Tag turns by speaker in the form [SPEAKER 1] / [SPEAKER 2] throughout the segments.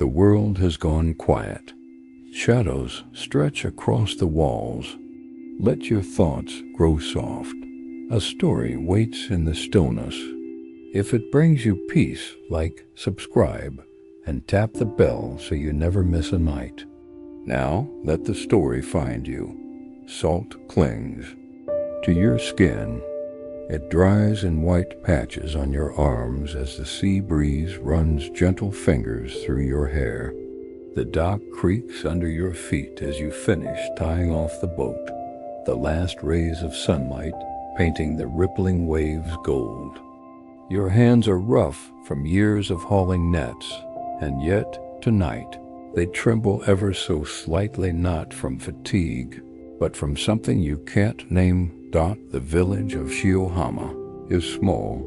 [SPEAKER 1] The world has gone quiet. Shadows stretch across the walls. Let your thoughts grow soft. A story waits in the stillness. If it brings you peace, like, subscribe, and tap the bell so you never miss a night. Now let the story find you. Salt clings to your skin. It dries in white patches on your arms as the sea breeze runs gentle fingers through your hair. The dock creaks under your feet as you finish tying off the boat, the last rays of sunlight painting the rippling waves gold. Your hands are rough from years of hauling nets, and yet, tonight, they tremble ever so slightly, not from fatigue, but from something you can't name. The village of Shiohama is small,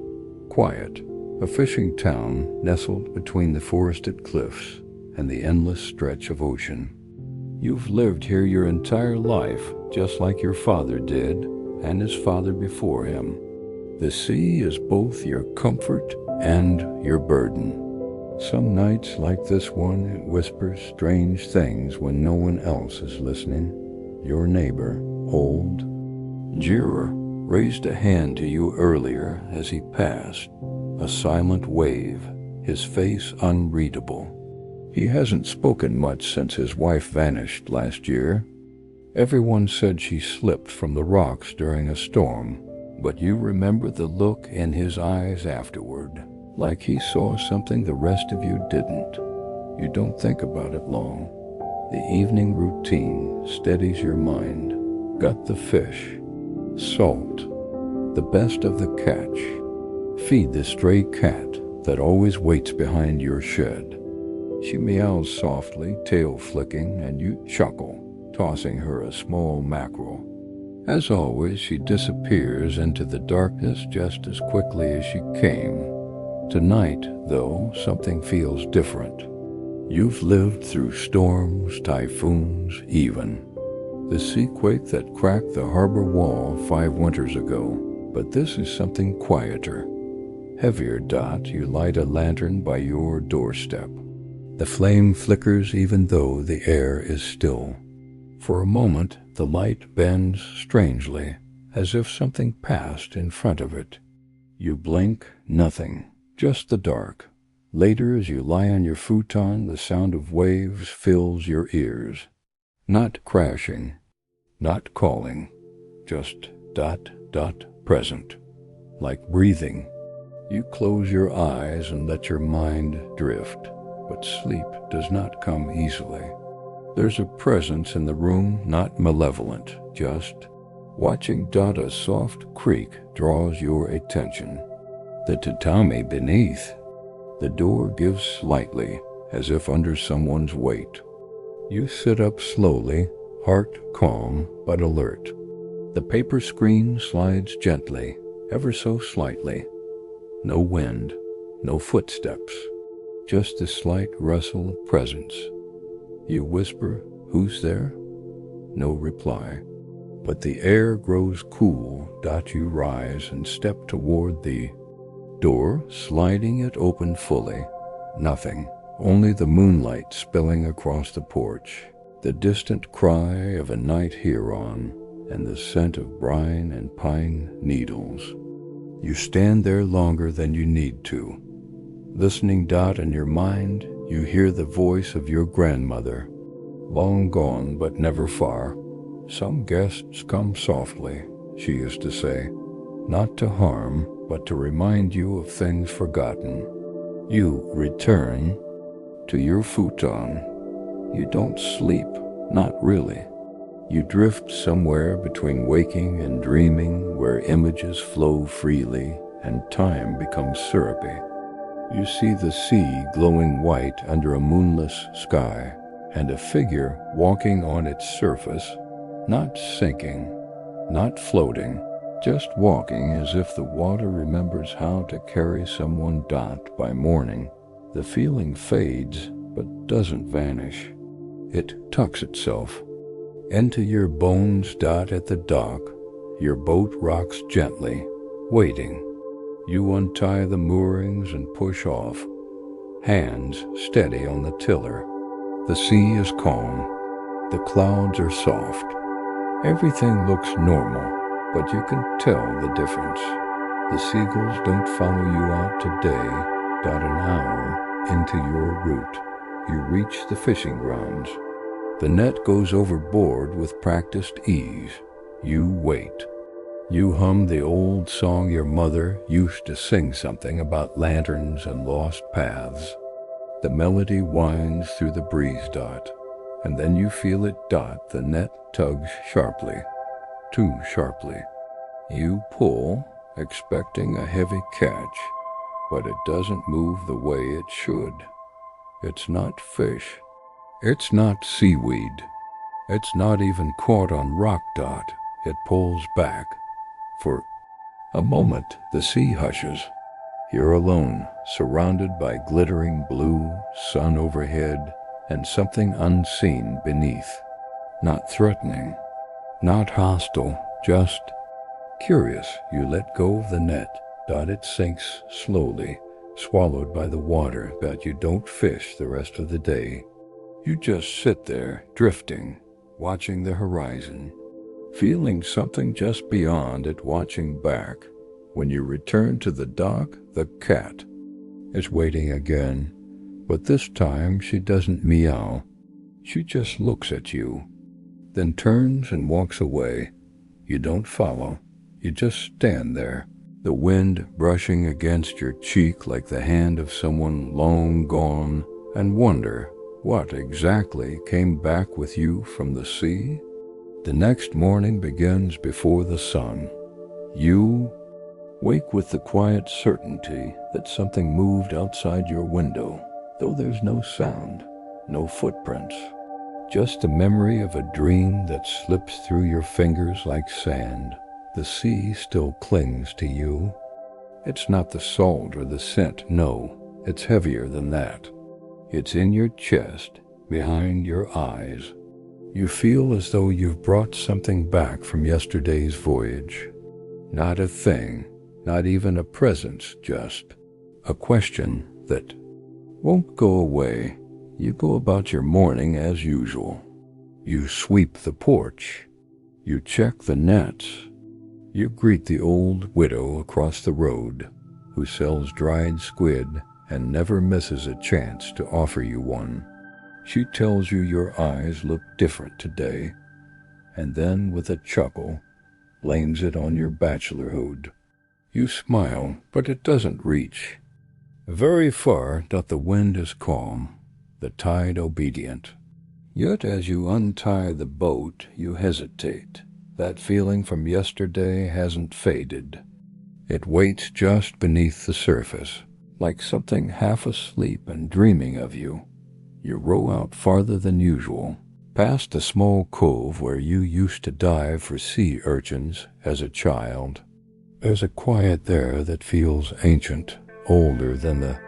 [SPEAKER 1] quiet, a fishing town nestled between the forested cliffs and the endless stretch of ocean. You've lived here your entire life, just like your father did, and his father before him. The sea is both your comfort and your burden. Some nights like this one, it whispers strange things when no one else is listening. Your neighbor, old Jirō, raised a hand to you earlier as he passed, a silent wave, his face unreadable. He hasn't spoken much since his wife vanished last year. Everyone said she slipped from the rocks during a storm, but you remember the look in his eyes afterward, like he saw something the rest of you didn't. You don't think about it long. The evening routine steadies your mind. Gut the fish. Salt. The best of the catch. Feed the stray cat that always waits behind your shed. She meows softly, tail flicking, and you chuckle, tossing her a small mackerel. As always, she disappears into the darkness just as quickly as she came. Tonight, though, something feels different. You've lived through storms, typhoons, even the seaquake that cracked the harbor wall 5 winters ago, but this is something quieter. Heavier. You light a lantern by your doorstep. The flame flickers even though the air is still. For a moment, the light bends strangely, as if something passed in front of it. You blink, nothing, just the dark. Later, as you lie on your futon, the sound of waves fills your ears. Not crashing, not calling, just ... present, like breathing. You close your eyes and let your mind drift, but sleep does not come easily. There's a presence in the room, not malevolent, just watching. A soft creak draws your attention. The tatami beneath. The door gives slightly, as if under someone's weight. You sit up slowly, heart calm but alert. The paper screen slides gently, ever so slightly. No wind, no footsteps, just the slight rustle of presence. You whisper, "Who's there?" No reply. But the air grows cool. You rise and step toward the door, sliding it open fully. Nothing. Only the moonlight spilling across the porch, the distant cry of a night heron, and the scent of brine and pine needles. You stand there longer than you need to. Listening. In your mind, you hear the voice of your grandmother, long gone but never far. Some guests come softly, she used to say, not to harm, but to remind you of things forgotten. You return to your futon. You don't sleep, not really. You drift somewhere between waking and dreaming, where images flow freely and time becomes syrupy. You see the sea glowing white under a moonless sky, and a figure walking on its surface, not sinking, not floating, just walking as if the water remembers how to carry someone. By morning, the feeling fades but doesn't vanish. It tucks itself into your bones. At the dock, your boat rocks gently, waiting. You untie the moorings and push off. hands steady on the tiller. The sea is calm. The clouds are soft. Everything looks normal, but you can tell the difference. The seagulls don't follow you out today, not an hour into your route. You reach the fishing grounds. The net goes overboard with practiced ease. You wait. You hum the old song your mother used to sing, something about lanterns and lost paths. The melody winds through the breeze dot, and then you feel it dot. The net tugs sharply, too sharply. You pull, expecting a heavy catch, but it doesn't move the way it should. It's not fish. It's not seaweed. It's not even caught on rock dot. It pulls back. For a moment, the sea hushes. You're alone, surrounded by glittering blue, sun overhead, and something unseen beneath. Not threatening, not hostile, just curious. You let go of the net. It sinks slowly, swallowed by the water, but you don't fish the rest of the day. You just sit there, drifting, watching the horizon, feeling something just beyond it watching back. When you return to the dock, the cat is waiting again, but this time she doesn't meow. She just looks at you, then turns and walks away. You don't follow. You just stand there, the wind brushing against your cheek like the hand of someone long gone, and wonder what exactly came back with you from the sea. The next morning begins before the sun. You wake with the quiet certainty that something moved outside your window, though there's no sound, no footprints, just the memory of a dream that slips through your fingers like sand. The sea still clings to you. It's not the salt or the scent, no, it's heavier than that. It's in your chest, behind your eyes. You feel as though you've brought something back from yesterday's voyage. Not a thing, not even a presence, just a question that won't go away. You go about your morning as usual. You sweep the porch. You check the nets. You greet the old widow across the road who sells dried squid and never misses a chance to offer you one. She tells you your eyes look different today, and then with a chuckle, blames it on your bachelorhood. You smile, but it doesn't reach very far. The wind is calm, the tide obedient. Yet as you untie the boat, you hesitate. That feeling from yesterday hasn't faded. It waits just beneath the surface, like something half asleep and dreaming of you. You row out farther than usual, past the small cove where you used to dive for sea urchins as a child. There's a quiet there that feels ancient, older than the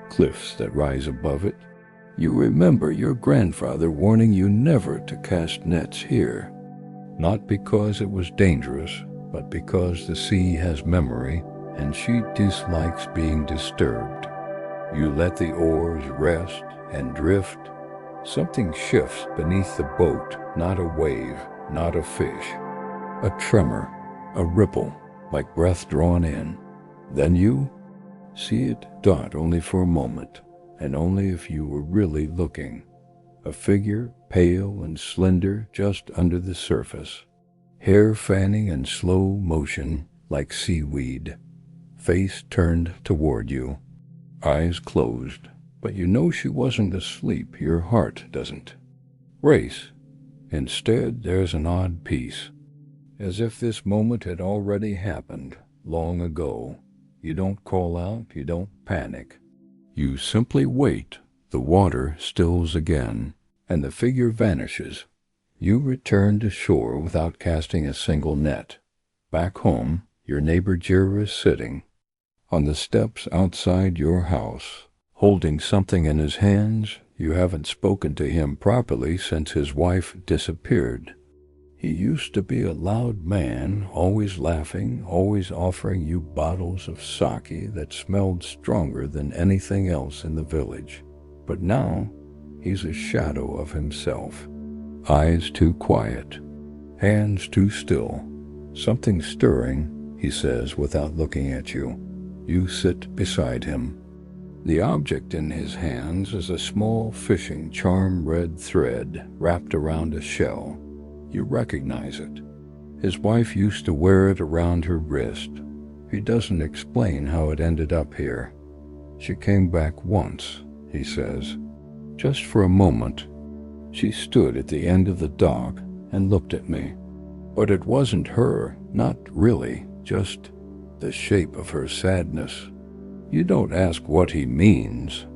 [SPEAKER 1] cliffs that rise above it. You remember your grandfather warning you never to cast nets here, not because it was dangerous, but because the sea has memory and she dislikes being disturbed. You let the oars rest and drift. Something shifts beneath the boat, not a wave, not a fish. A tremor, a ripple, like breath drawn in. Then you see it only for a moment, and only if you were really looking. A figure, pale and slender, just under the surface. Hair fanning in slow motion like seaweed. Face turned toward you. Eyes closed. But you know she wasn't asleep. Your heart doesn't race. Instead, there's an odd peace, as if this moment had already happened long ago. You don't call out, you don't panic. You simply wait. The water stills again, and the figure vanishes. You return to shore without casting a single net. Back home, your neighbor Jirō is sitting on the steps outside your house, holding something in his hands. You haven't spoken to him properly since his wife disappeared. He used to be a loud man, always laughing, always offering you bottles of sake that smelled stronger than anything else in the village. But now, he's a shadow of himself. Eyes too quiet, hands too still. Something stirring, he says without looking at you. You sit beside him. The object in his hands is a small fishing charm red thread wrapped around a shell. You recognize it. His wife used to wear it around her wrist. He doesn't explain how it ended up here. She came back once, he says. Just for a moment. She stood at the end of the dock and looked at me. But it wasn't her, not really, just the shape of her sadness. You don't ask what he means.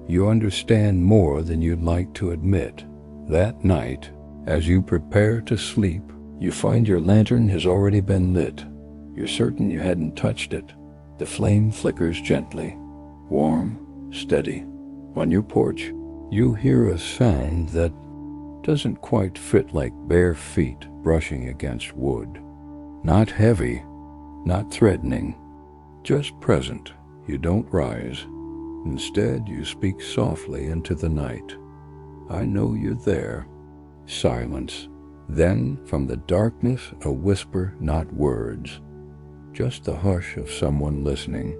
[SPEAKER 1] You understand more than you'd like to admit. That night, as you prepare to sleep, you find your lantern has already been lit. You're certain you hadn't touched it. The flame flickers gently, warm, steady. On your porch, you hear a sound that doesn't quite fit like bare feet brushing against wood. Not heavy, not threatening, just present. You don't rise. Instead, you speak softly into the night. I know you're there. Silence. Then, from the darkness, a whisper, not words. Just the hush of someone listening.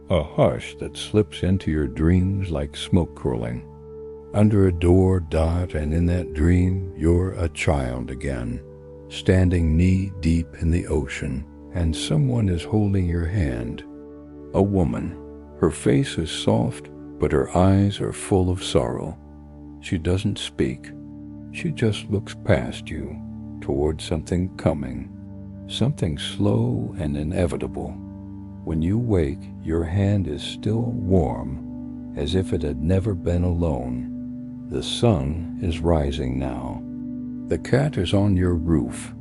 [SPEAKER 1] A hush that slips into your dreams like smoke curling. Under a door dot, and in that dream, you're a child again, standing knee-deep in the ocean, and someone is holding your hand. A woman. Her face is soft, but her eyes are full of sorrow. She doesn't speak. She just looks past you, toward something coming, something slow and inevitable. When you wake, your hand is still warm, as if it had never been alone. The sun is rising now. The cat is on your roof.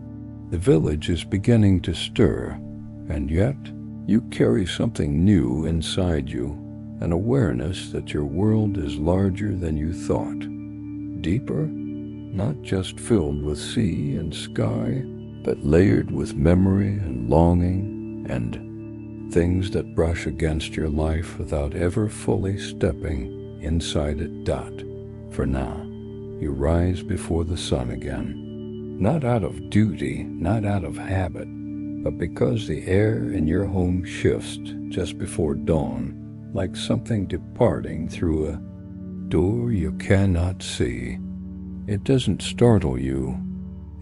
[SPEAKER 1] The village is beginning to stir, and yet you carry something new inside you, an awareness that your world is larger than you thought. Deeper, not just filled with sea and sky, but layered with memory and longing and things that brush against your life without ever fully stepping inside it. For now, you rise before the sun again. Not out of duty, not out of habit, but because the air in your home shifts just before dawn, like something departing through a door you cannot see. It doesn't startle you.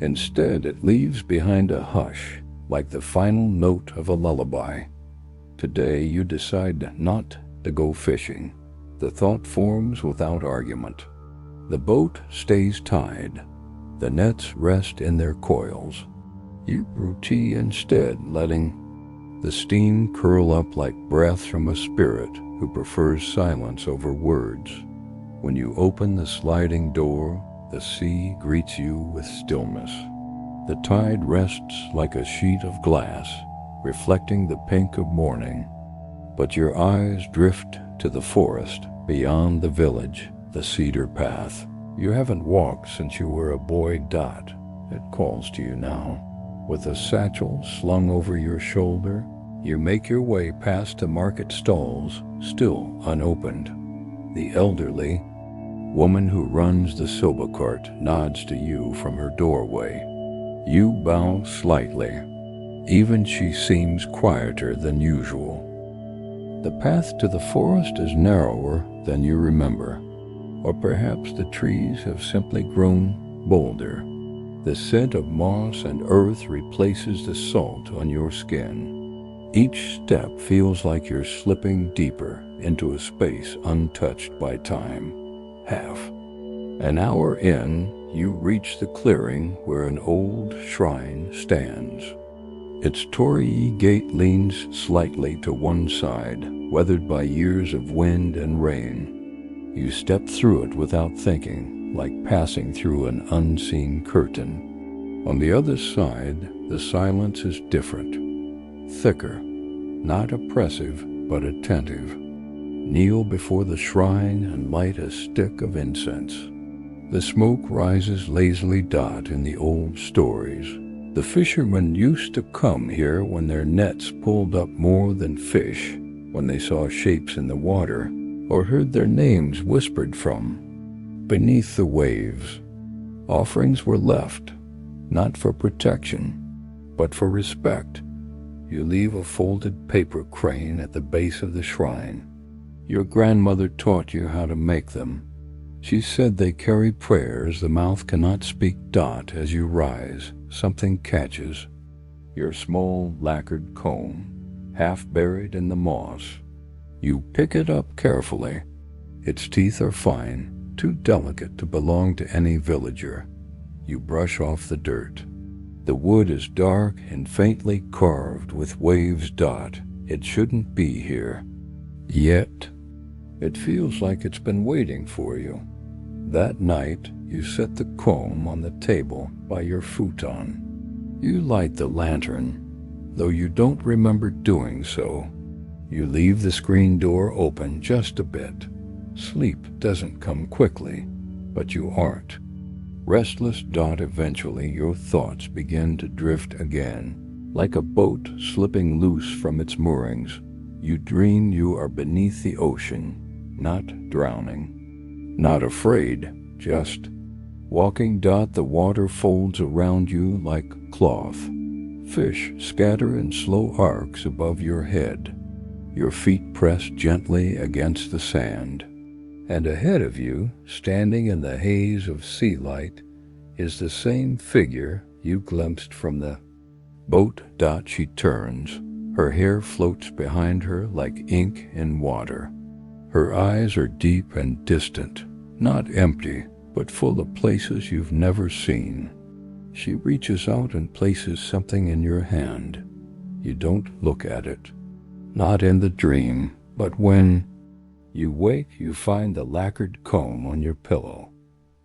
[SPEAKER 1] Instead, it leaves behind a hush, like the final note of a lullaby. Today, you decide not to go fishing. The thought forms without argument. The boat stays tied. The nets rest in their coils. You brew tea instead, letting the steam curl up like breath from a spirit who prefers silence over words. When you open the sliding door, the sea greets you with stillness. The tide rests like a sheet of glass, reflecting the pink of morning. But your eyes drift to the forest beyond the village, the cedar path. You haven't walked since you were a boy. It calls to you now. With a satchel slung over your shoulder, you make your way past the market stalls, still unopened. The elderly woman who runs the soba cart nods to you from her doorway. You bow slightly. Even she seems quieter than usual. The path to the forest is narrower than you remember, or perhaps the trees have simply grown bolder. The scent of moss and earth replaces the salt on your skin. Each step feels like you're slipping deeper into a space untouched by time. Half an hour in, you reach the clearing where an old shrine stands. Its torii gate leans slightly to one side, weathered by years of wind and rain. You step through it without thinking, like passing through an unseen curtain. On the other side, the silence is different, thicker, not oppressive, but attentive. Kneel before the shrine and light a stick of incense. The smoke rises lazily dot in the old stories. The fishermen used to come here when their nets pulled up more than fish, when they saw shapes in the water, or heard their names whispered from beneath the waves. Offerings were left, not for protection, but for respect. You leave a folded paper crane at the base of the shrine. Your grandmother taught you how to make them. She said they carry prayers the mouth cannot speak. Dot, as you rise, something catches. Your small lacquered comb, half buried in the moss. You pick it up carefully. Its teeth are fine, too delicate to belong to any villager. You brush off the dirt. The wood is dark and faintly carved with waves. Dot, it shouldn't be here. Yet, it feels like it's been waiting for you. That night, you set the comb on the table by your futon. You light the lantern, though you don't remember doing so. You leave the screen door open just a bit. Sleep doesn't come quickly, but you aren't restless. Dot, eventually your thoughts begin to drift again, like a boat slipping loose from its moorings. You dream you are beneath the ocean, not drowning. Not afraid, just walking. Dot, the water folds around you like cloth. Fish scatter in slow arcs above your head. Your feet press gently against the sand. And ahead of you, standing in the haze of sea light, is the same figure you glimpsed from the boat. Dot, she turns. Her hair floats behind her like ink in water. Her eyes are deep and distant, not empty, but full of places you've never seen. She reaches out and places something in your hand. You don't look at it. Not in the dream, but when you wake, you find the lacquered comb on your pillow.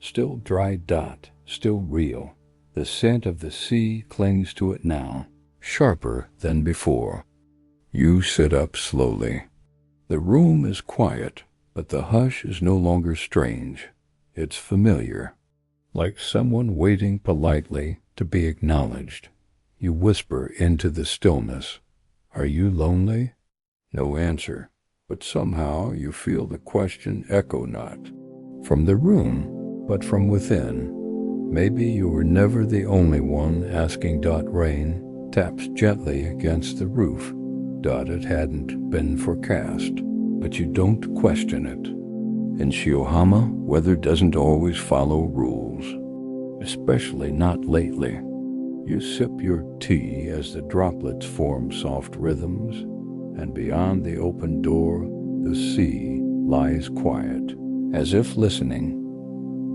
[SPEAKER 1] Still dry. Dot, still real. The scent of the sea clings to it now, sharper than before. You sit up slowly. The room is quiet, but the hush is no longer strange. It's familiar, like someone waiting politely to be acknowledged. You whisper into the stillness, "Are you lonely?" No answer, but somehow you feel the question echo not from the room, but from within. Maybe you were never the only one asking. Rain taps gently against the roof. It hadn't been forecast, but you don't question it. In Shiohama, weather doesn't always follow rules, especially not lately. You sip your tea as the droplets form soft rhythms, and beyond the open door, the sea lies quiet, as if listening.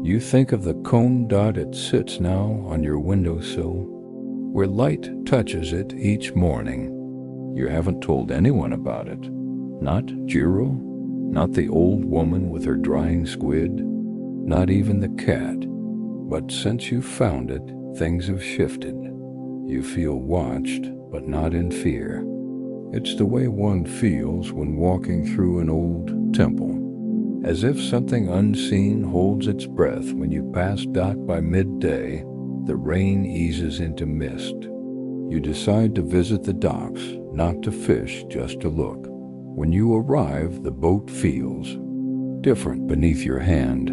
[SPEAKER 1] You think of the cone. It sits now on your windowsill, where light touches it each morning. You haven't told anyone about it. Not Jirō, not the old woman with her drying squid, not even the cat. But since you found it, things have shifted. You feel watched, but not in fear. It's the way one feels when walking through an old temple, as if something unseen holds its breath when you pass. By midday, the rain eases into mist. You decide to visit the docks, not to fish, just to look. When you arrive, the boat feels different beneath your hand.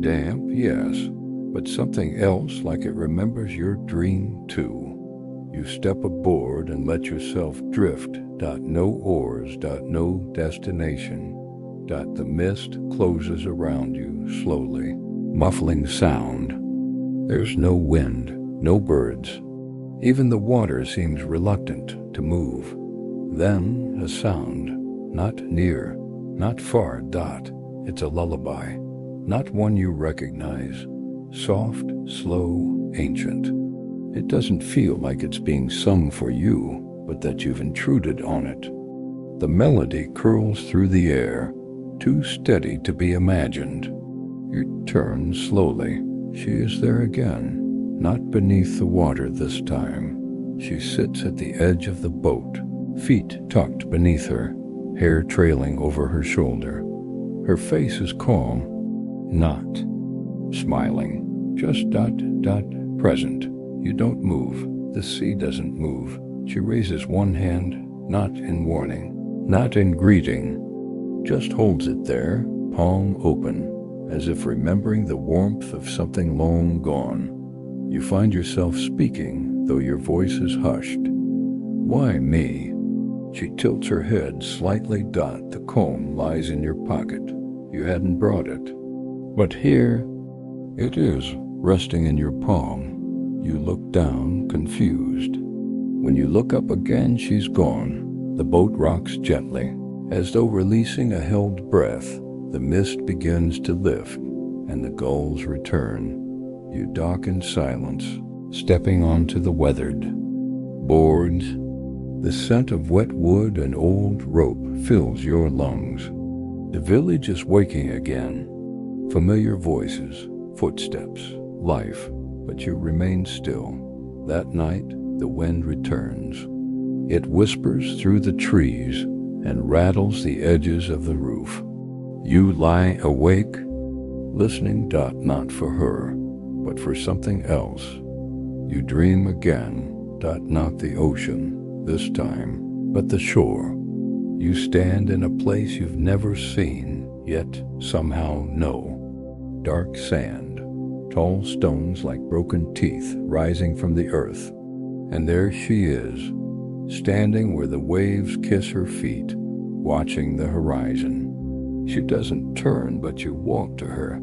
[SPEAKER 1] Damp, yes, but something else, like it remembers your dream too. You step aboard and let yourself drift. No oars. No destination. The mist closes around you slowly, muffling sound. There's no wind, no birds. Even the water seems reluctant to move. Then a sound, not near, not far. It's a lullaby, not one you recognize. Soft, slow, ancient. It doesn't feel like it's being sung for you, but that you've intruded on it. The melody curls through the air, too steady to be imagined. You turn slowly. She is there again, not beneath the water this time. She sits at the edge of the boat, feet tucked beneath her, hair trailing over her shoulder. Her face is calm, not smiling, just present. You don't move. The sea doesn't move. She raises one hand, not in warning, not in greeting, just holds it there, palm open, as if remembering the warmth of something long gone. You find yourself speaking, though your voice is hushed. Why me? She tilts her head slightly. The comb lies in your pocket. You hadn't brought it. But here it is, resting in your palm. You look down, confused. When you look up again, she's gone. The boat rocks gently, as though releasing a held breath. The mist begins to lift, and the gulls return. You dock in silence, stepping onto the weathered boards. The scent of wet wood and old rope fills your lungs. The village is waking again. Familiar voices, footsteps, life, but you remain still. That night, the wind returns. It whispers through the trees and rattles the edges of the roof. You lie awake, listening, not for her, but for something else. You dream again, not the ocean this time, but the shore. You stand in a place you've never seen, yet somehow know. Dark sand, tall stones like broken teeth rising from the earth. And there she is, standing where the waves kiss her feet, watching the horizon. She doesn't turn, but you walk to her.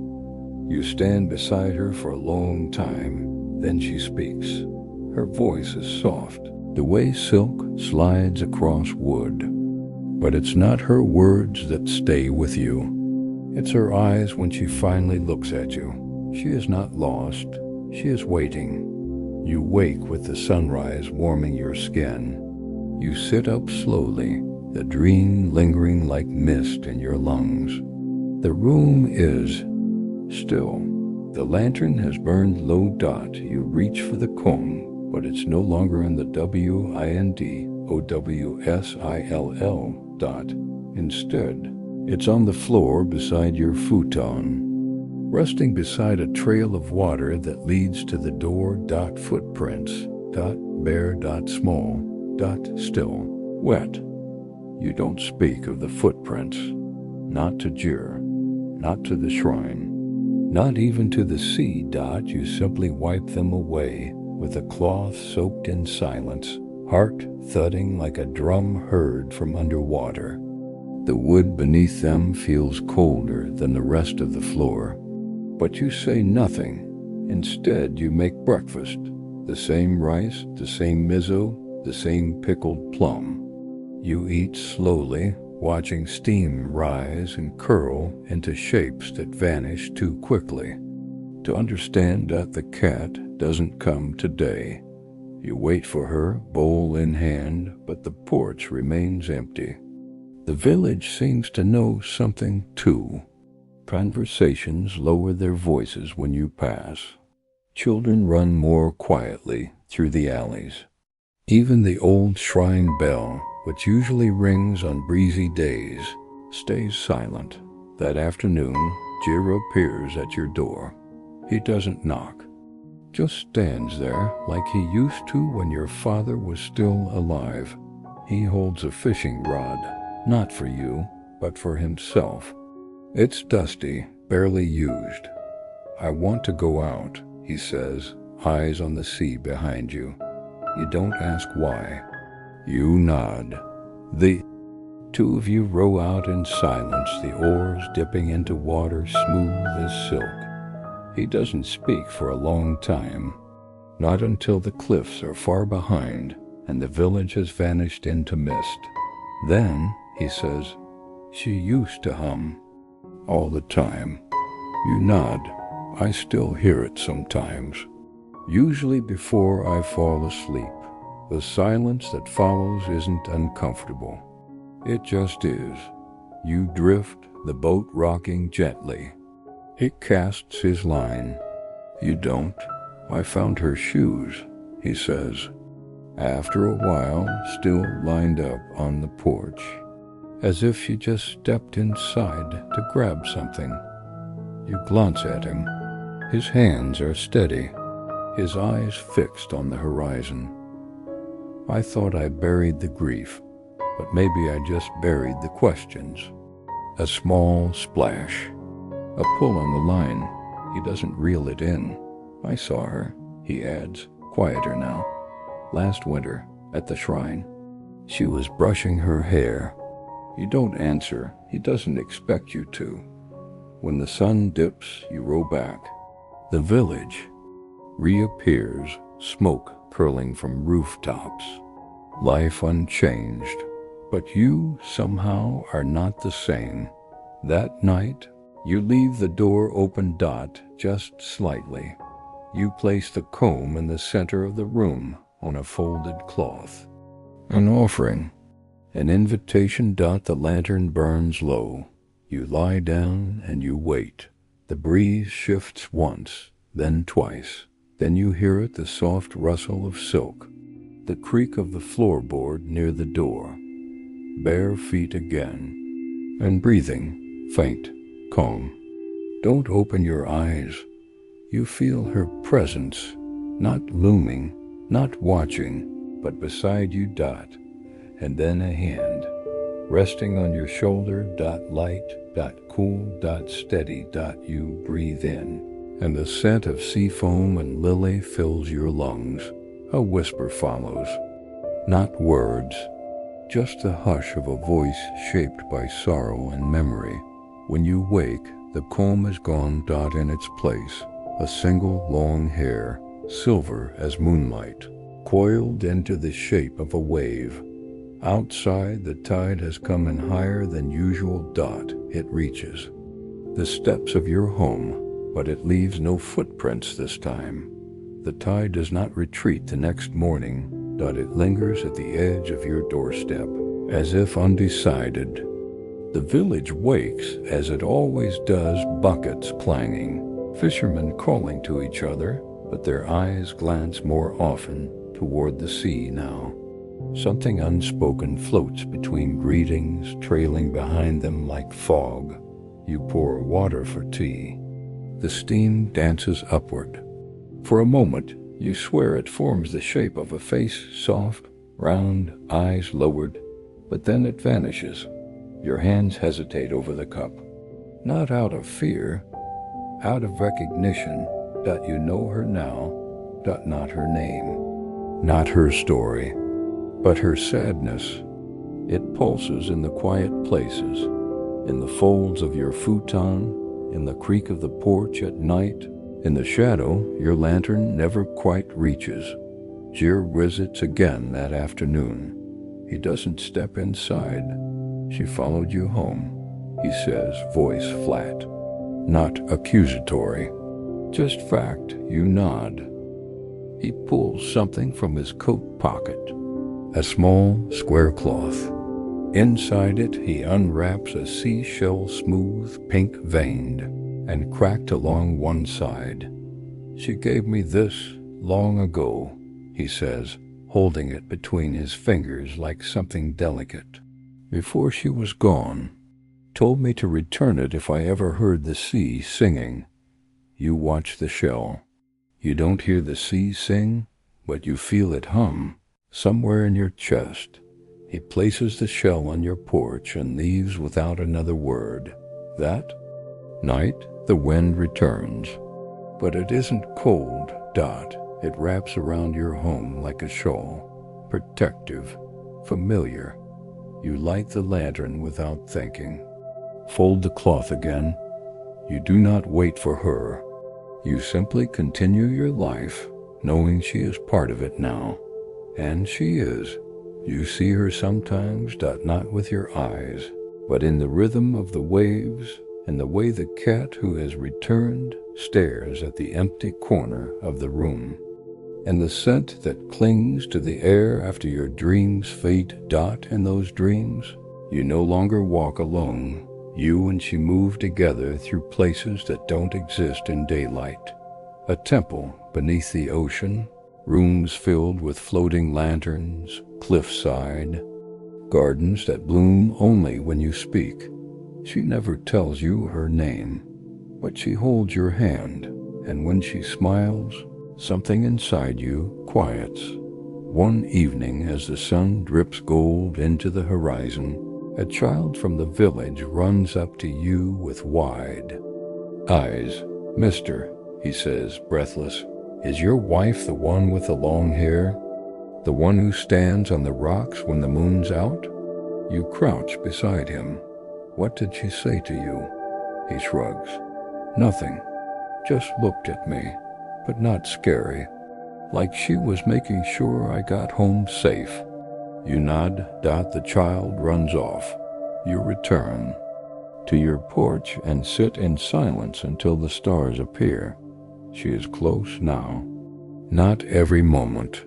[SPEAKER 1] You stand beside her for a long time, then she speaks. Her voice is soft, the way silk slides across wood. But it's not her words that stay with you. It's her eyes when she finally looks at you. She is not lost, she is waiting. You wake with the sunrise warming your skin. You sit up slowly, the dream lingering like mist in your lungs. The room is still. The lantern has burned low. You reach for the comb, but it's no longer in the WINDOWSILL. Instead, it's on the floor beside your futon, resting beside a trail of water that leads to the door. Footprints. Bare. Small. Still. Wet. You don't speak of the footprints. Not to Jirō. Not to the shrine. Not even to the sea. You simply wipe them away with a cloth soaked in silence, heart thudding like a drum heard from underwater. The wood beneath them feels colder than the rest of the floor. But you say nothing. Instead, you make breakfast. The same rice, the same miso, the same pickled plum. You eat slowly, watching steam rise and curl into shapes that vanish too quickly to understand that the cat doesn't come today. You wait for her, bowl in hand, but the porch remains empty. The village seems to know something too. Conversations lower their voices when you pass. Children run more quietly through the alleys. Even the old shrine bell, which usually rings on breezy days, stays silent. That afternoon, Jirō appears at your door. He doesn't knock, just stands there like he used to when your father was still alive. He holds a fishing rod, not for you, but for himself. It's dusty, barely used. I want to go out, he says, eyes on the sea behind you. You don't ask why. You nod. The two of you row out in silence, the oars dipping into water smooth as silk. He doesn't speak for a long time, not until the cliffs are far behind and the village has vanished into mist. Then, he says, she used to hum. All the time. You nod. I still hear it sometimes. Usually before I fall asleep. The silence that follows isn't uncomfortable. It just is. You drift, the boat rocking gently. He casts his line. You don't. I found her shoes, he says. After a while, still lined up on the porch, as if she just stepped inside to grab something. You glance at him. His hands are steady, his eyes fixed on the horizon. I thought I buried the grief, but maybe I just buried the questions. A small splash, a pull on the line. He doesn't reel it in. I saw her, he adds, quieter now. Last winter, at the shrine. She was brushing her hair. You don't answer. He doesn't expect you to. When the sun dips, you row back. The village reappears, smoke curling from rooftops. Life unchanged. But you somehow are not the same. That night, you leave the door open just slightly. You place the comb in the center of the room on a folded cloth. An offering. An invitation. The lantern burns low. You lie down and you wait. The breeze shifts once, then twice. Then you hear it, the soft rustle of silk, the creak of the floorboard near the door. Bare feet again, and breathing, faint, calm. Don't open your eyes. You feel her presence, not looming, not watching, but beside you. And then a hand, resting on your shoulder. Light, cool, steady. You breathe in, and the scent of sea foam and lily fills your lungs. A whisper follows, not words, just the hush of a voice shaped by sorrow and memory. When you wake, the comb is gone. In its place, a single long hair, silver as moonlight, coiled into the shape of a wave. Outside, the tide has come in higher than usual. It reaches the steps of your home, but it leaves no footprints this time. The tide does not retreat the next morning. It lingers at the edge of your doorstep, as if undecided. The village wakes, as it always does, buckets clanging, fishermen calling to each other, but their eyes glance more often toward the sea now. Something unspoken floats between greetings, trailing behind them like fog. You pour water for tea. The steam dances upward. For a moment, you swear it forms the shape of a face, soft, round, eyes lowered, but then it vanishes. Your hands hesitate over the cup. Not out of fear, out of recognition. You know her now. Not her name, not her story, but her sadness. It pulses in the quiet places, in the folds of your futon, in the creak of the porch at night. In the shadow, your lantern never quite reaches. Jirō visits again that afternoon. He doesn't step inside. She followed you home, he says, voice flat, not accusatory. Just fact. You nod. He pulls something from his coat pocket, a small square cloth. Inside it, he unwraps a seashell, smooth, pink-veined, and cracked along one side. She gave me this long ago, he says, holding it between his fingers like something delicate. Before she was gone, told me to return it if I ever heard the sea singing. You watch the shell. You don't hear the sea sing, but you feel it hum, somewhere in your chest. He places the shell on your porch and leaves without another word. That night, the wind returns, but it isn't cold. It wraps around your home like a shawl, protective, familiar. You light the lantern without thinking. Fold the cloth again. You do not wait for her. You simply continue your life, knowing she is part of it now. And she is. You see her sometimes, not with your eyes, but in the rhythm of the waves, and the way the cat who has returned stares at the empty corner of the room, and the scent that clings to the air after your dreams fade. In those dreams, you no longer walk alone. You and she move together through places that don't exist in daylight. A temple beneath the ocean, rooms filled with floating lanterns, cliffside, gardens that bloom only when you speak. She never tells you her name, but she holds your hand, and when she smiles, something inside you quiets. One evening, as the sun drips gold into the horizon, a child from the village runs up to you with wide eyes. "Mister," he says, breathless, "is your wife the one with the long hair? The one who stands on the rocks when the moon's out?" You crouch beside him. "What did she say to you?" He shrugs. "Nothing. Just looked at me, but not scary. Like she was making sure I got home safe." You nod. The child runs off. You return to your porch and sit in silence until the stars appear. She is close now. Not every moment,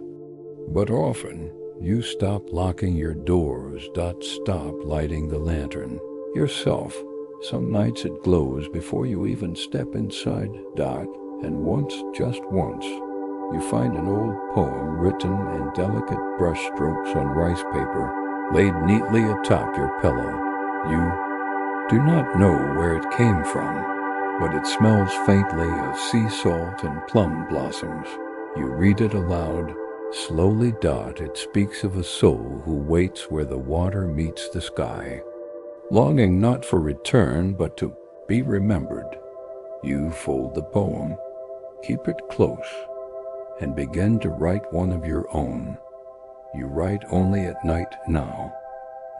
[SPEAKER 1] but often. You stop locking your doors. Stop lighting the lantern. Yourself. Some nights it glows before you even step inside. And once, just once, you find an old poem written in delicate brush strokes on rice paper, laid neatly atop your pillow. You do not know where it came from, but it smells faintly of sea salt and plum blossoms. You read it aloud. Slowly. It speaks of a soul who waits where the water meets the sky, longing not for return, but to be remembered. You fold the poem, keep it close, and begin to write one of your own. You write only at night now,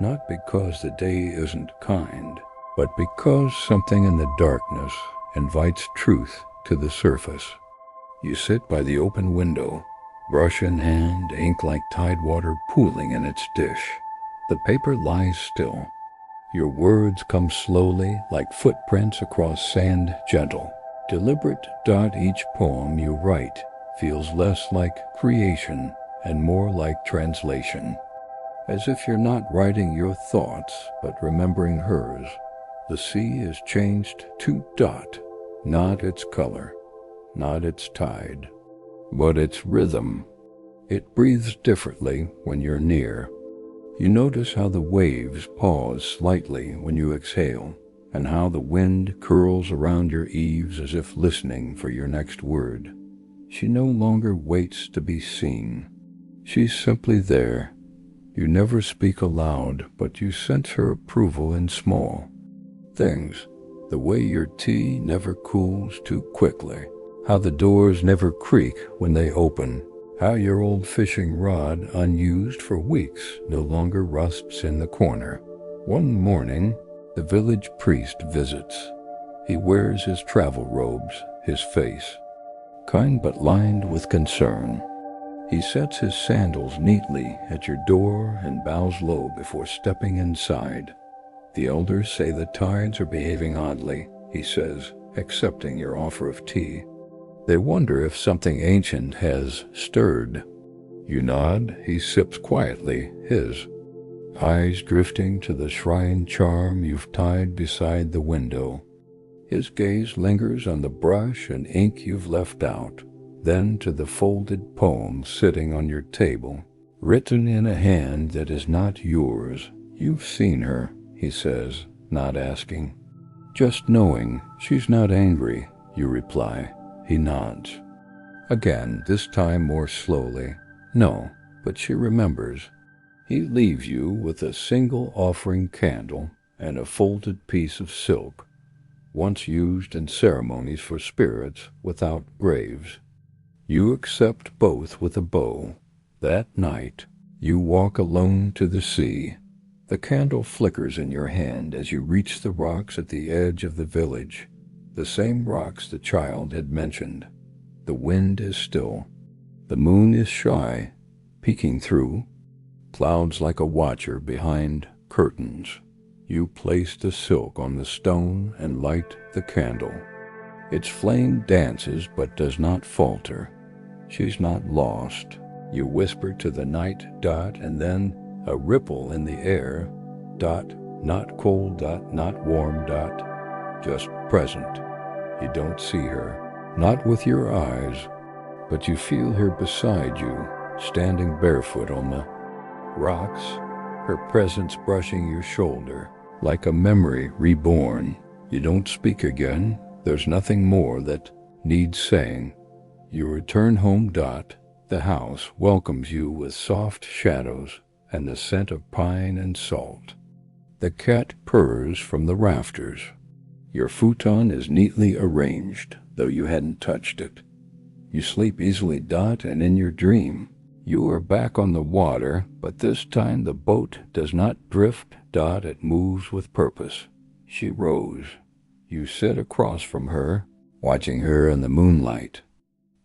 [SPEAKER 1] not because the day isn't kind, but because something in the darkness invites truth to the surface. You sit by the open window, brush in hand, ink like tide water pooling in its dish. The paper lies still. Your words come slowly, like footprints across sand, gentle, deliberate. Each poem you write feels less like creation and more like translation, as if you're not writing your thoughts, but remembering hers. The sea is changed to not its color, not its tide, but its rhythm. It breathes differently when you're near. You notice how the waves pause slightly when you exhale, and how the wind curls around your eaves as if listening for your next word. She no longer waits to be seen. She's simply there. You never speak aloud, but you sense her approval in small things. The way your tea never cools too quickly, how the doors never creak when they open, how your old fishing rod, unused for weeks, no longer rusts in the corner. One morning, the village priest visits. He wears his travel robes, his face kind but lined with concern. He sets his sandals neatly at your door and bows low before stepping inside. "The elders say the tides are behaving oddly," he says, accepting your offer of tea. "They wonder if something ancient has stirred." You nod. He sips quietly, his eyes drifting to the shrine charm you've tied beside the window. His gaze lingers on the brush and ink you've left out, then to the folded poem sitting on your table, written in a hand that is not yours. "You've seen her," he says, not asking. "Just knowing she's not angry," you reply. He nods. Again, this time more slowly. "No, but she remembers." He leaves you with a single offering candle and a folded piece of silk, once used in ceremonies for spirits without graves. You accept both with a bow. That night, you walk alone to the sea. The candle flickers in your hand as you reach the rocks at the edge of the village, the same rocks the child had mentioned. The wind is still. The moon is shy, peeking through clouds like a watcher behind curtains. You place the silk on the stone and light the candle. Its flame dances but does not falter. She's not lost. You whisper to the night, and then a ripple in the air, not cold, not warm, just present. You don't see her, not with your eyes, but you feel her beside you, standing barefoot on the rocks, her presence brushing your shoulder, like a memory reborn. You don't speak again. There's nothing more that needs saying. You return home. The house welcomes you with soft shadows and the scent of pine and salt. The cat purrs from the rafters. Your futon is neatly arranged, though you hadn't touched it. You sleep easily. And in your dream, you are back on the water, but this time the boat does not drift. It moves with purpose. She rows. You sit across from her, watching her in the moonlight.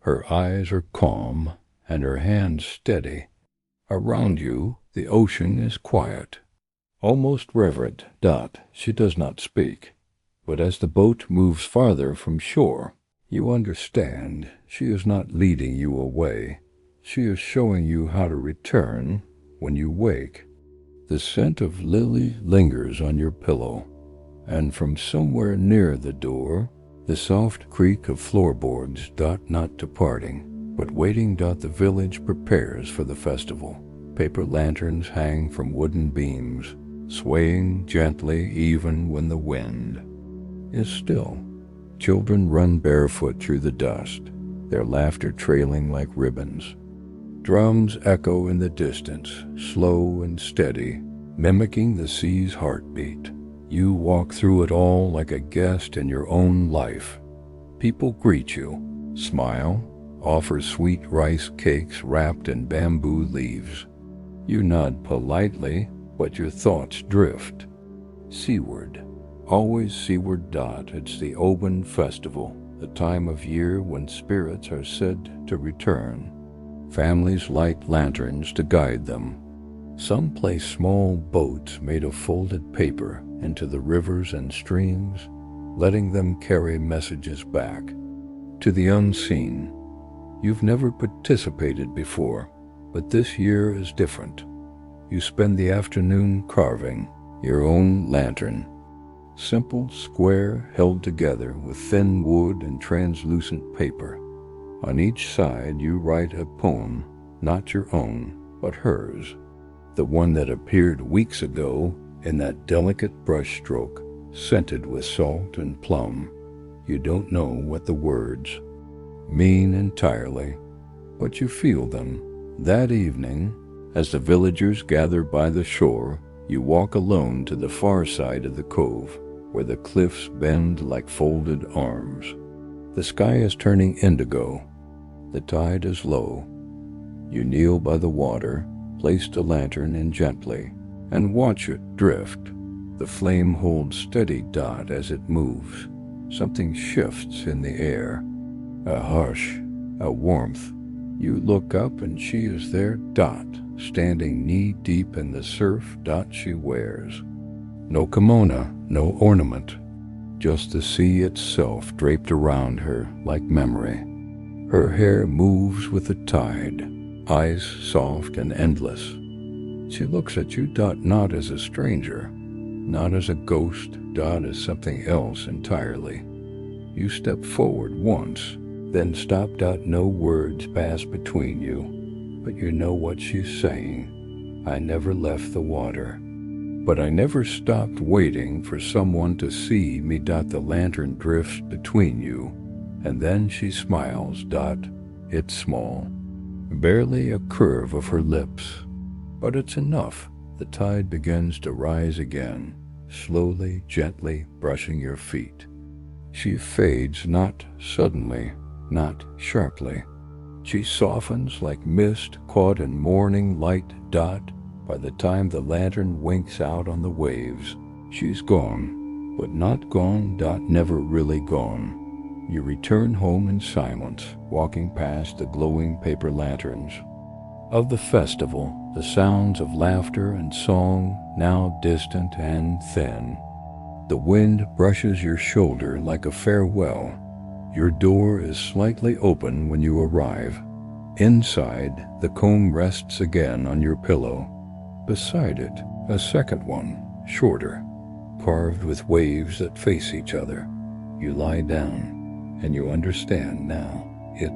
[SPEAKER 1] Her eyes are calm, and her hands steady. Around you, the ocean is quiet, almost reverent. She does not speak, but as the boat moves farther from shore, you understand she is not leading you away. She is showing you how to return when you wake. The scent of lily lingers on your pillow, and from somewhere near the door, the soft creak of floorboards. Not departing, but waiting. The village prepares for the festival. Paper lanterns hang from wooden beams, swaying gently even when the wind is still. Children run barefoot through the dust, their laughter trailing like ribbons. Drums echo in the distance, slow and steady, mimicking the sea's heartbeat. You walk through it all like a guest in your own life. People greet you, smile, offer sweet rice cakes wrapped in bamboo leaves. You nod politely, but your thoughts drift. Seaward, always seaward. It's the Oban Festival, the time of year when spirits are said to return. Families light lanterns to guide them. Some place small boats made of folded paper into the rivers and streams, letting them carry messages back to the unseen. You've never participated before, but this year is different. You spend the afternoon carving your own lantern. Simple, square, held together with thin wood and translucent paper. On each side you write a poem, not your own, but hers. The one that appeared weeks ago in that delicate brushstroke, scented with salt and plum. You don't know what the words mean entirely, but you feel them. That evening, as the villagers gather by the shore, you walk alone to the far side of the cove, where the cliffs bend like folded arms. The sky is turning indigo. The tide is low. You kneel by the water, place the lantern in gently, and watch it drift. The flame holds steady. As it moves, something shifts in the air. A hush, a warmth. You look up and she is there. Standing knee-deep in the surf. She wears no kimono, no ornament, just the sea itself draped around her like memory. Her hair moves with the tide, eyes soft and endless. She looks at you. Not as a stranger, not as a ghost. As something else entirely. You step forward once, then stop. No words pass between you, but you know what she's saying. I never left the water, but I never stopped waiting for someone to see me. The lantern drifts between you, and then she smiles. It's small, barely a curve of her lips, but it's enough. The tide begins to rise again, slowly, gently brushing your feet. She fades, not suddenly, not sharply. She softens like mist caught in morning light. By the time the lantern winks out on the waves, she's gone, but not gone. Never really gone. You return home in silence, walking past the glowing paper lanterns of the festival, the sounds of laughter and song now distant and thin. The wind brushes your shoulder like a farewell. Your door is slightly open when you arrive. Inside, the comb rests again on your pillow. Beside it, a second one, shorter, carved with waves that face each other. You lie down, and you understand now. It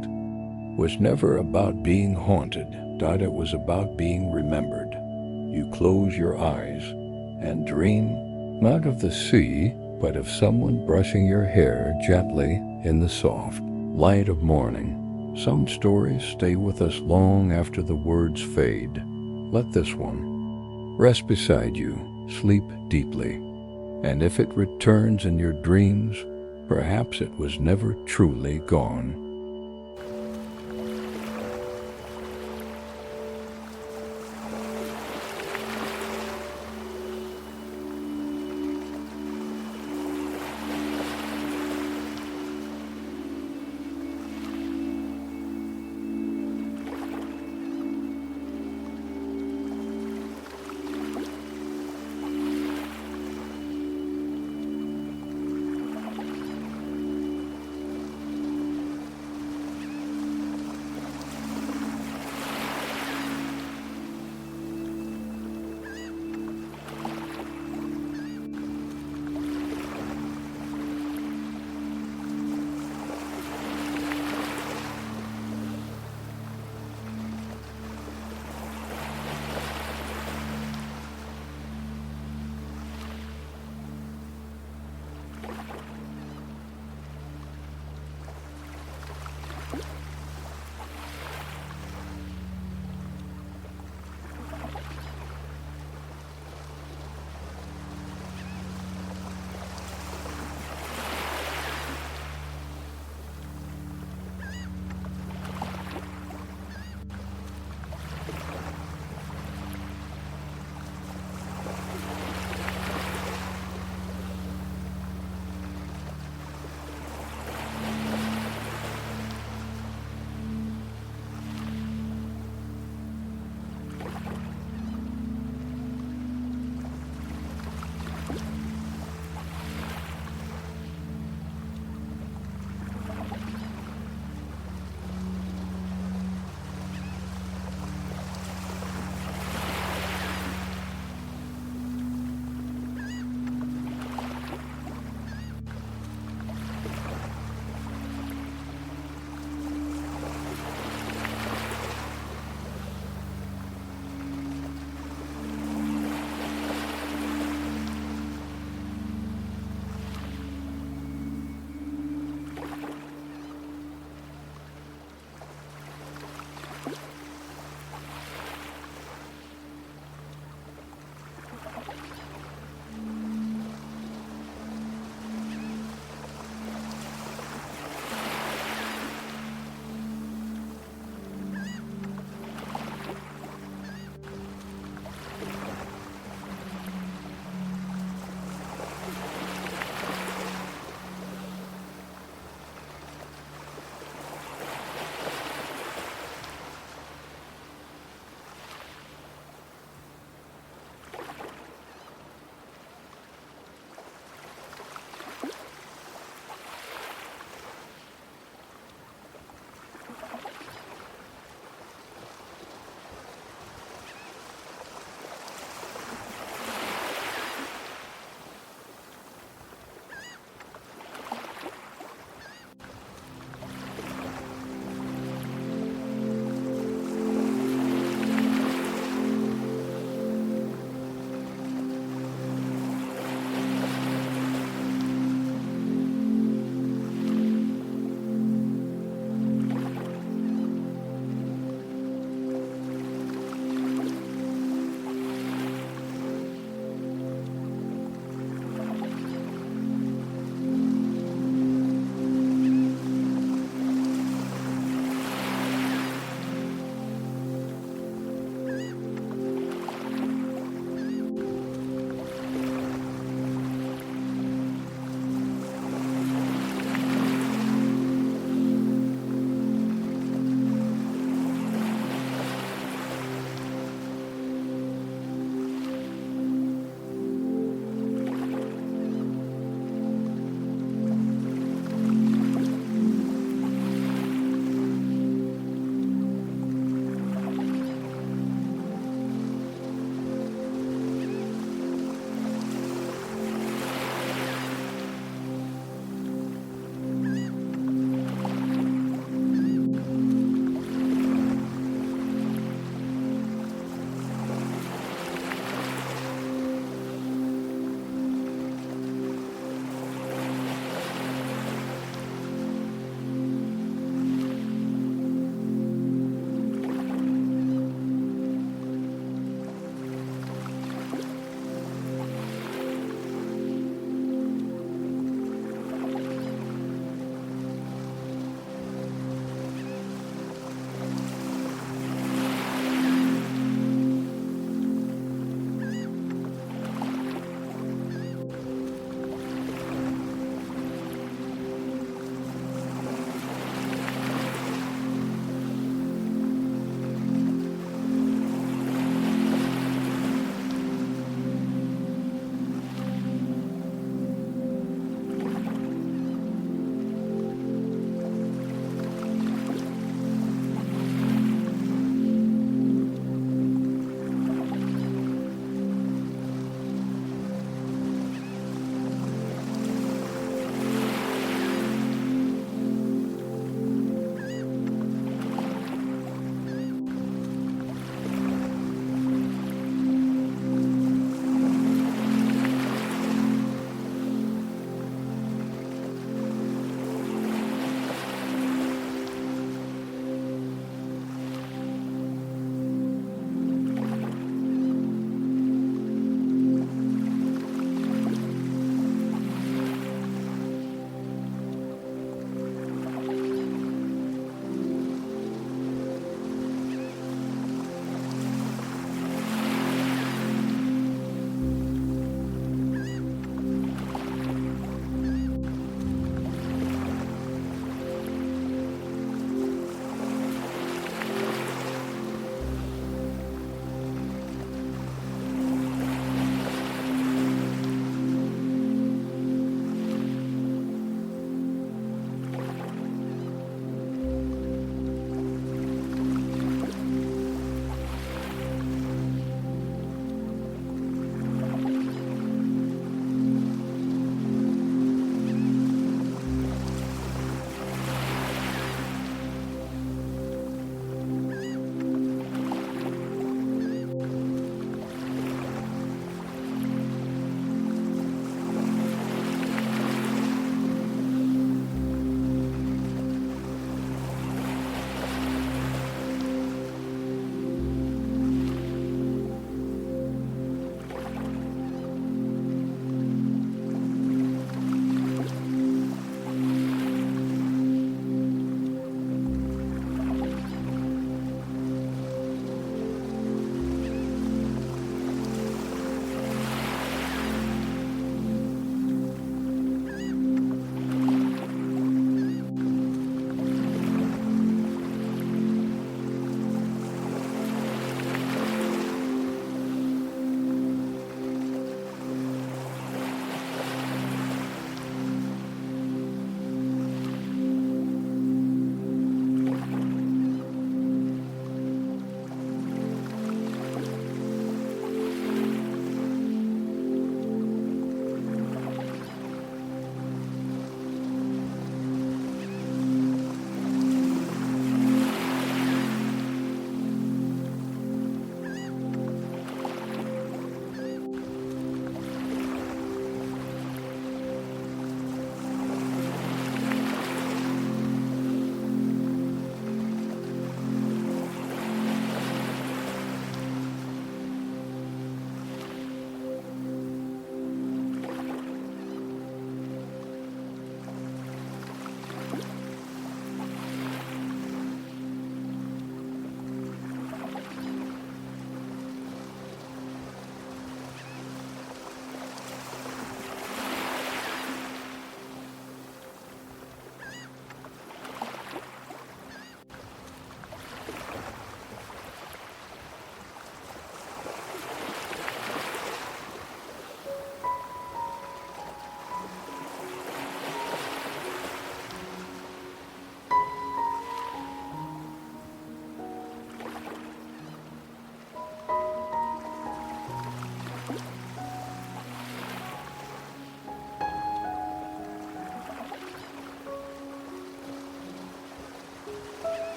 [SPEAKER 1] was never about being haunted. It was about being remembered. You close your eyes and dream, not of the sea, but of someone brushing your hair gently in the soft light of morning. Some stories stay with us long after the words fade. Let this one rest beside you. Sleep deeply. And if it returns in your dreams, perhaps it was never truly gone.